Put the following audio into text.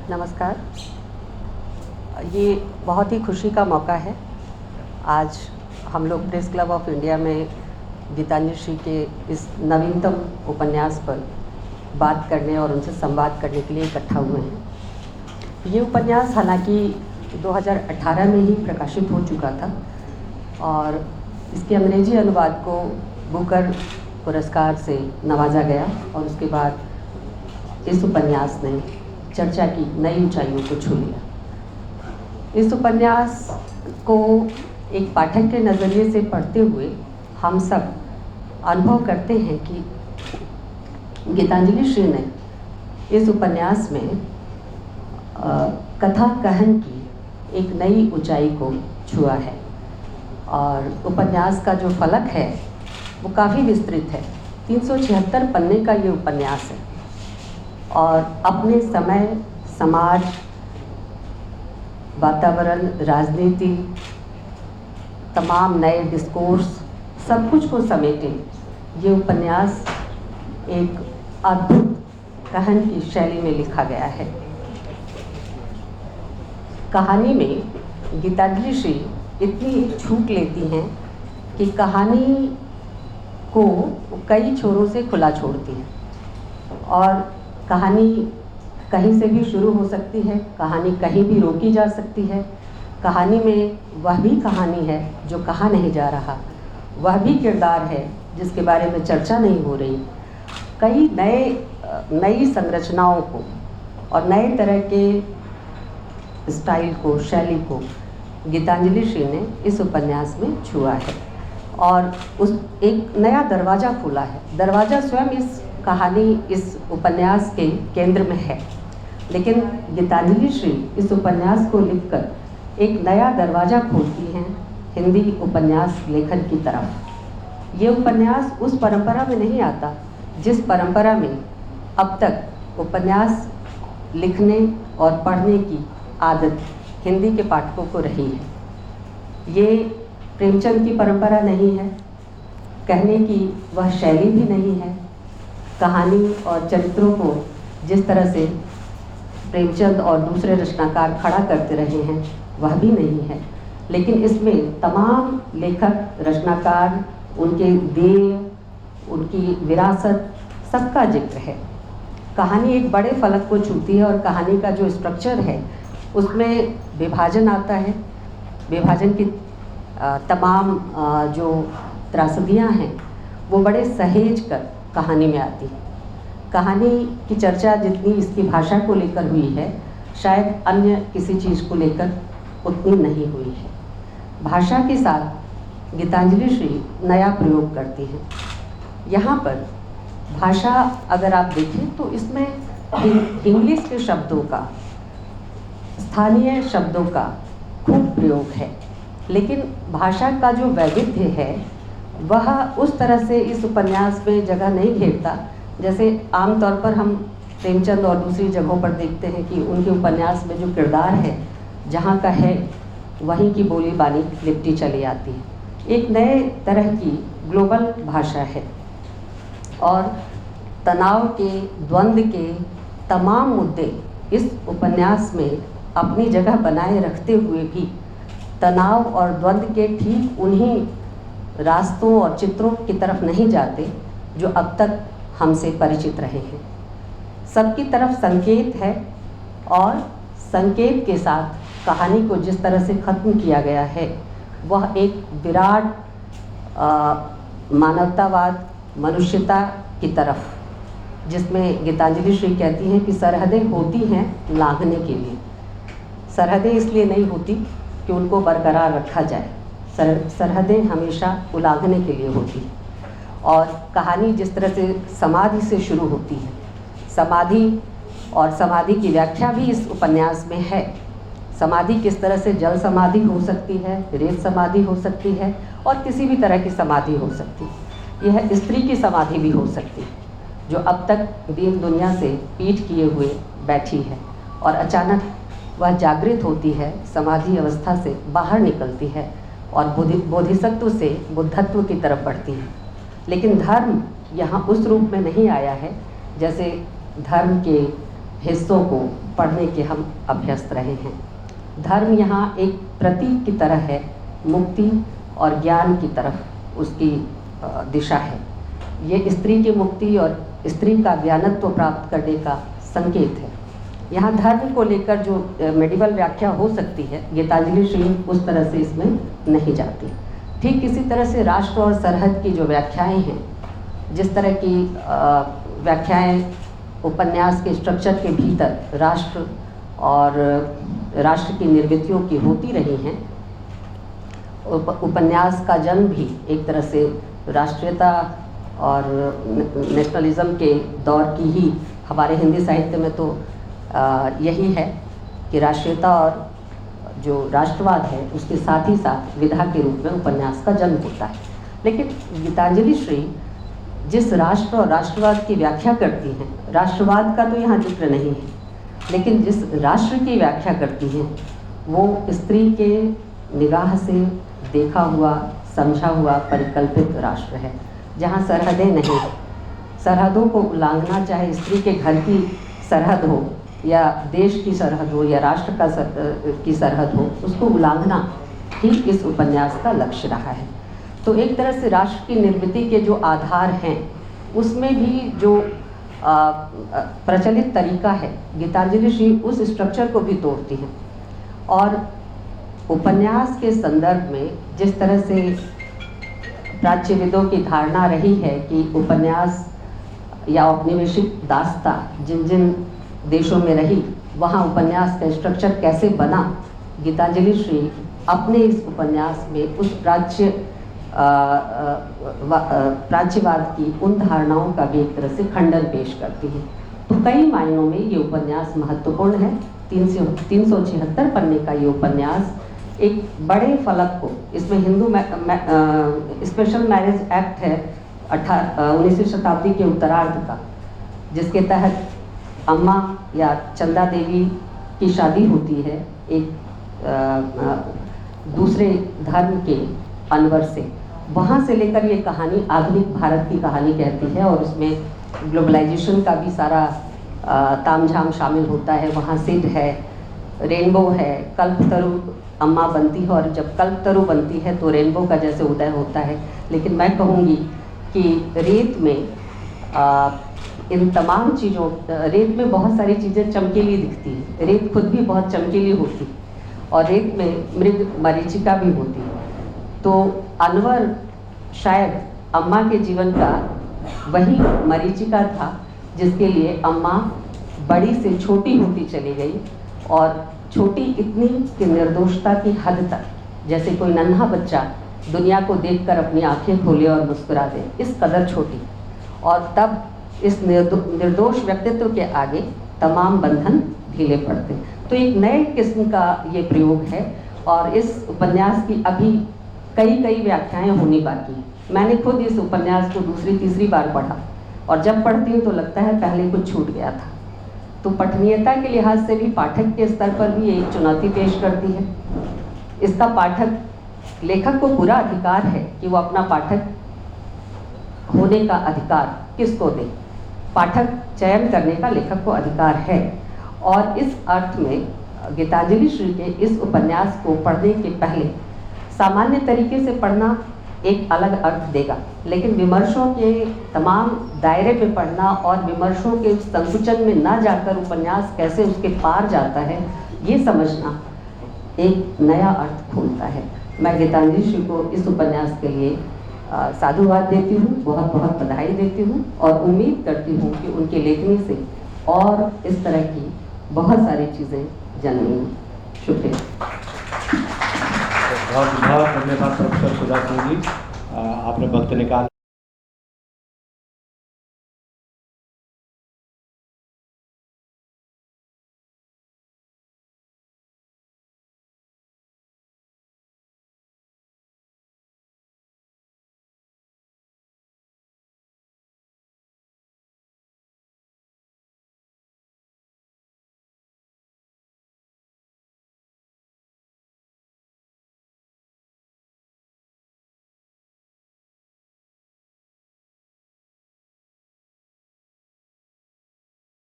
नमस्कार। ये बहुत ही खुशी का मौका है। आज हम लोग प्रेस क्लब ऑफ इंडिया में गीतांजलि श्री के इस नवीनतम उपन्यास पर बात करने और उनसे संवाद करने के लिए इकट्ठा हुए हैं। ये उपन्यास हालांकि 2018 में ही प्रकाशित हो चुका था और इसके अंग्रेजी अनुवाद को बुकर पुरस्कार से नवाजा गया और उसके बाद इस उपन्यास ने चर्चा की नई ऊंचाइयों को छू लिया। इस उपन्यास को एक पाठक के नज़रिए से पढ़ते हुए हम सब अनुभव करते हैं कि गीतांजलि श्री ने इस उपन्यास में कथा कहन की एक नई ऊंचाई को छुआ है और उपन्यास का जो फलक है वो काफ़ी विस्तृत है। 376 पन्ने का ये उपन्यास है और अपने समय, समाज, वातावरण, राजनीति, तमाम नए डिस्कोर्स, सब कुछ को समेटे ये उपन्यास एक अद्भुत कहानी की शैली में लिखा गया है। कहानी में गीतांजलि श्री इतनी छूट लेती हैं कि कहानी को कई छोरों से खुला छोड़ती हैं और कहानी कहीं से भी शुरू हो सकती है, कहानी कहीं भी रोकी जा सकती है। कहानी में वह भी कहानी है जो कहा नहीं जा रहा, वह भी किरदार है जिसके बारे में चर्चा नहीं हो रही। कई नई संरचनाओं को और नए तरह के स्टाइल को, शैली को गीतांजलि श्री ने इस उपन्यास में छुआ है और उस एक नया दरवाज़ा खुला है। दरवाज़ा स्वयं इस कहानी, इस उपन्यास के केंद्र में है, लेकिन गीतांजलि श्री इस उपन्यास को लिखकर एक नया दरवाज़ा खोलती हैं हिंदी उपन्यास लेखन की तरफ। ये उपन्यास उस परंपरा में नहीं आता जिस परंपरा में अब तक उपन्यास लिखने और पढ़ने की आदत हिंदी के पाठकों को रही है। ये प्रेमचंद की परंपरा नहीं है, कहने की वह शैली भी नहीं है। कहानी और चरित्रों को जिस तरह से प्रेमचंद और दूसरे रचनाकार खड़ा करते रहे हैं वह भी नहीं है, लेकिन इसमें तमाम लेखक, रचनाकार, उनके देय, उनकी विरासत, सबका जिक्र है। कहानी एक बड़े फलक को छूती है और कहानी का जो स्ट्रक्चर है उसमें विभाजन आता है। विभाजन की तमाम जो त्रासदियाँ हैं वो बड़े सहेज कर कहानी में आती है। कहानी की चर्चा जितनी इसकी भाषा को लेकर हुई है, शायद अन्य किसी चीज़ को लेकर उतनी नहीं हुई है। भाषा के साथ गीतांजलि श्री नया प्रयोग करती हैं। यहाँ पर भाषा अगर आप देखें तो इसमें इंग्लिश के शब्दों का, स्थानीय शब्दों का खूब प्रयोग है, लेकिन भाषा का जो वैविध्य है वह उस तरह से इस उपन्यास में जगह नहीं घेरता जैसे आमतौर पर हम प्रेमचंद और दूसरी जगहों पर देखते हैं कि उनके उपन्यास में जो किरदार है, जहाँ का है वहीं की बोली बानी लिपटी चली आती है। एक नए तरह की ग्लोबल भाषा है और तनाव के, द्वंद्व के तमाम मुद्दे इस उपन्यास में अपनी जगह बनाए रखते हुए भी तनाव और द्वंद्व के ठीक उन्हीं रास्तों और चित्रों की तरफ नहीं जाते जो अब तक हमसे परिचित रहे हैं। सबकी तरफ संकेत है और संकेत के साथ कहानी को जिस तरह से ख़त्म किया गया है वह एक विराट मानवतावाद, मनुष्यता की तरफ, जिसमें गीतांजलि श्री कहती हैं कि सरहदें होती हैं लांघने के लिए। सरहदें इसलिए नहीं होती कि उनको बरकरार रखा जाए, सरहदें हमेशा उलांघने के लिए होती हैं। और कहानी जिस तरह से समाधि से शुरू होती है, समाधि और समाधि की व्याख्या भी इस उपन्यास में है। समाधि किस तरह से जल समाधि हो सकती है, रेत समाधि हो सकती है और किसी भी तरह की समाधि हो सकती है। यह स्त्री की समाधि भी हो सकती है जो अब तक दीन दुनिया से पीठ किए हुए बैठी है और अचानक वह जागृत होती है, समाधि अवस्था से बाहर निकलती है और बोधिसत्व से बुद्धत्व की तरफ बढ़ती है। लेकिन धर्म यहाँ उस रूप में नहीं आया है जैसे धर्म के हिस्सों को पढ़ने के हम अभ्यस्त रहे हैं। धर्म यहाँ एक प्रतीक की तरह है, मुक्ति और ज्ञान की तरफ उसकी दिशा है। ये स्त्री की मुक्ति और स्त्री का ज्ञानत्व प्राप्त करने का संकेत है। यहाँ धर्म को लेकर जो मेडिवल व्याख्या हो सकती है, गीतांजलि श्री उस तरह से इसमें नहीं जाती। ठीक इसी तरह से राष्ट्र और सरहद की जो व्याख्याएं हैं, जिस तरह की व्याख्याएं उपन्यास के स्ट्रक्चर के भीतर राष्ट्र और राष्ट्र की निर्मितियों की होती रही हैं, उपन्यास का जन्म भी एक तरह से राष्ट्रीयता और नेशनलिज्म के दौर की ही, हमारे हिंदी साहित्य में तो यही है कि राष्ट्रीयता और जो राष्ट्रवाद है उसके साथ ही साथ विधा के रूप में उपन्यास का जन्म होता है। लेकिन गीतांजलि श्री जिस राष्ट्र और राष्ट्रवाद की व्याख्या करती हैं, राष्ट्रवाद का तो यहाँ जिक्र नहीं है, लेकिन जिस राष्ट्र की व्याख्या करती हैं वो स्त्री के निगाह से देखा हुआ, समझा हुआ, परिकल्पित राष्ट्र है, जहाँ सरहदें नहीं। सरहदों को उल्लंघना, चाहे स्त्री के घर की सरहद हो या देश की सरहद हो या राष्ट्र की सरहद हो, उसको उल्लंघना ही इस उपन्यास का लक्ष्य रहा है। तो एक तरह से राष्ट्र की निर्मिति के जो आधार हैं उसमें भी जो प्रचलित तरीका है, गीतांजलि श्री उस स्ट्रक्चर को भी तोड़ती हैं। और उपन्यास के संदर्भ में जिस तरह से प्राच्यविदों की धारणा रही है कि उपन्यास या औपनिवेशिक दास्ता जिन जिन देशों में रही, वहाँ उपन्यास का स्ट्रक्चर कैसे बना, गीतांजलि श्री अपने इस उपन्यास में उस प्राच्यवाद की उन धारणाओं का भी एक तरह से खंडन पेश करती है। तो कई मायनों में ये उपन्यास महत्वपूर्ण है। 376 पन्ने का ये उपन्यास एक बड़े फलक को, इसमें हिंदू स्पेशल मैरिज एक्ट है 19वीं शताब्दी के उत्तरार्ध का, जिसके तहत अम्मा या चंदा देवी की शादी होती है एक दूसरे धर्म के अनवर से। वहाँ से लेकर ये कहानी आधुनिक भारत की कहानी कहती है और उसमें ग्लोबलाइजेशन का भी सारा तामझाम शामिल होता है। वहाँ सिद्ध है, रेनबो है, कल्पतरु अम्मा बनती है और जब कल्पतरु बनती है तो रेनबो का जैसे उदय होता है। लेकिन मैं कहूँगी कि रेत में इन तमाम चीज़ों, रेत में बहुत सारी चीज़ें चमकीली दिखती है, रेत खुद भी बहुत चमकीली होती और रेत में मृग मरीचिका भी होती है। तो अनवर शायद अम्मा के जीवन का वही मरीचिका था जिसके लिए अम्मा बड़ी से छोटी होती चली गई, और छोटी इतनी कि निर्दोषता की हद तक, जैसे कोई नन्हा बच्चा दुनिया को देखकर अपनी आंखें खोले और मुस्कुरा दे, इस कदर छोटी। और तब इस निर्दोष व्यक्तित्व के आगे तमाम बंधन ढीले पड़ते। तो एक नए किस्म का ये प्रयोग है और इस उपन्यास की अभी कई व्याख्याएं होनी बाकी हैं। मैंने खुद इस उपन्यास को दूसरी तीसरी बार पढ़ा और जब पढ़ती हूँ तो लगता है पहले कुछ छूट गया था। तो पठनीयता के लिहाज से भी पाठक के स्तर पर भी एक चुनौती पेश करती है। इसका पाठक, लेखक को पूरा अधिकार है कि वो अपना पाठक होने का अधिकार किसको दे, पाठक चयन करने का लेखक को अधिकार है। और इस अर्थ में गीतांजलि श्री के इस उपन्यास को पढ़ने के पहले सामान्य तरीके से पढ़ना एक अलग अर्थ देगा, लेकिन विमर्शों के तमाम दायरे पे पढ़ना और विमर्शों के संकुचन में ना जाकर उपन्यास कैसे उसके पार जाता है, ये समझना एक नया अर्थ खोलता है। मैं गीतांजलि श्री को इस उपन्यास के लिए साधुवाद देती हूँ, बहुत बहुत बधाई देती हूँ और उम्मीद करती हूँ कि उनके लेखनी से और इस तरह की बहुत सारी चीज़ें जन्मेंगी। शुक्रिया। बहुत बहुत धन्यवाद प्रोफेसर सुधा सिंह जी, आपने वक्त निकाल